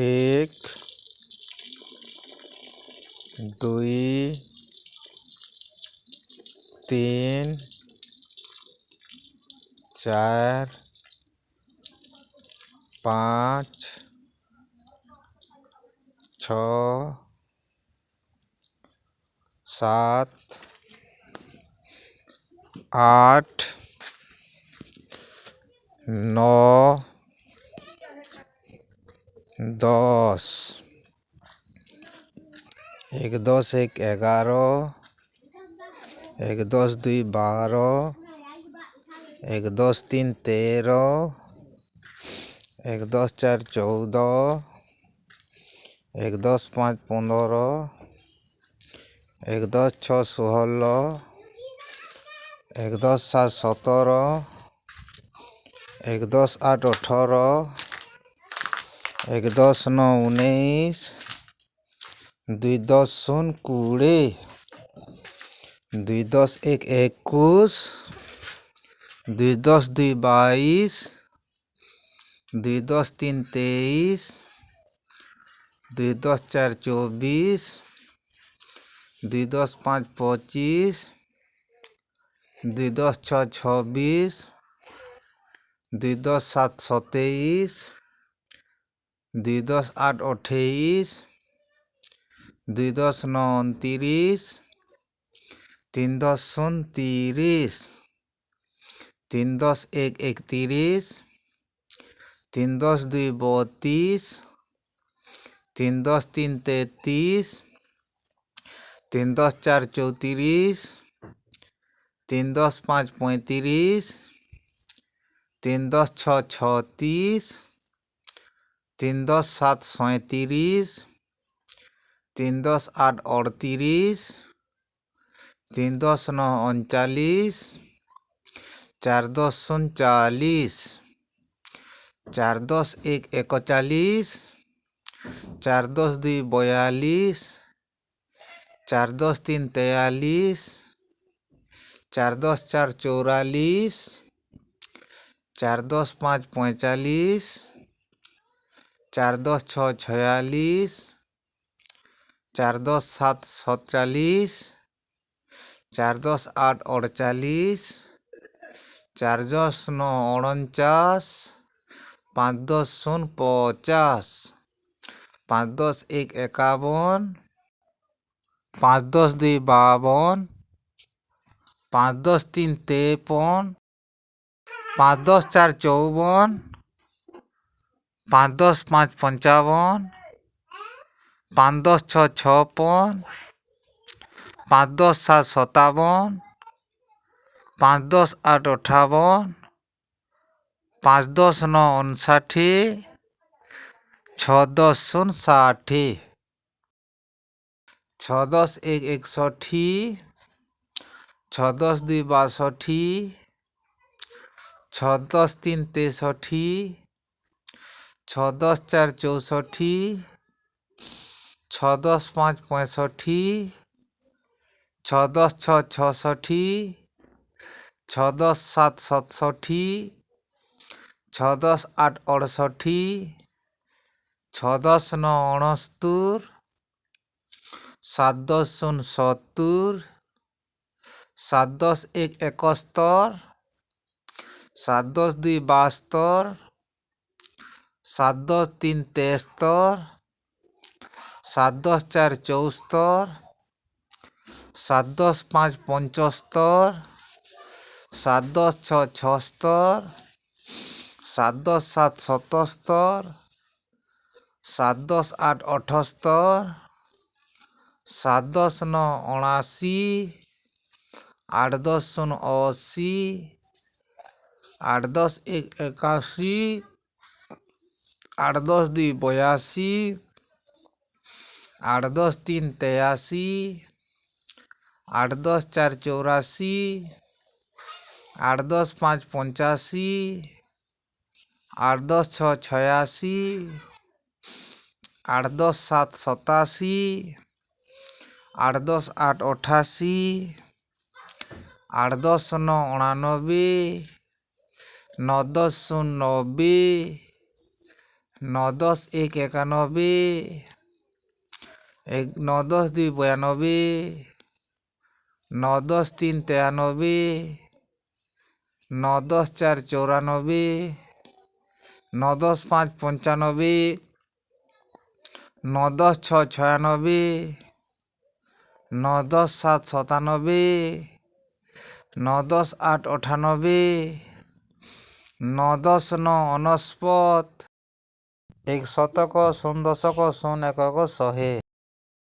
एक दुई तीन चार पाँच छः सात आठ नौ 10 एक 10 एक 11 एक 10 2 12 एक 10 3 13 एक 10 4 14 एक 10 5 15 एक 10 6 16 एक 10 7 17 एक 10 8 18 एक 10 9 19 2 10 0 20 2 10 1 21 2 10 2 22 2 10 3 23 2 10 4 24 2 10 5 25 2 10 6 26 2 10 7 27 2 10 8 28 2 10 9 29 3 10 0 30 3 10 1 31 3 10 2 32 3 10 3 33 3 10 4 34 3 10 5 35 3 10 6 36 3 10 7 37 3 10 8 38 3 10 9 39 4 10 0 40 4 10 1 41 4 10 2 42 4 10 3 43 4 10 4 44 4 10 5 45 4 10 6 46 4 10 7 47 4 10 8 48 4 10 9 49 5 10 0 50 5 10 1 51 5 10 2 52 5 10 3 53 5 10 4 54 5 10 5 55 5 10 6 56 5 10 7 57 5 10 8 58 5 10 9 59 6 10 0 60 6 10 1 61 6 10 2 62 6 10 3 63 6 10 4 64 6 10 5 65 6 10 6 66 6 10 7 67 6 10 8 68 6 10 9 69 7 10 0 70 7 10 1 71 7 10 2 72 7 10 3 73 7 10 4 74 7 10 5 75 7 10 6 76 7 10 7 77 7 10 8 78 7 10 9 79 8 10 0 80 8 10 1 81 8 10 2 82 8 10 3 83 8 10 4 84 8 10 5 85 8 10 6 86 8 10 7 87 8 10 8 88 8 10 9 99 9 10 0 90 नौ दस एक एकानबे, 9 10 2 92, 9 10 3 93, 9 10 4 94, 9 10 5 95, 9 10 6 96, 9 10 7 97, 9 10 8 98, 9 10 9 99, 1 ଶତକ 0 ଦଶକ 0 ଏକକ 100।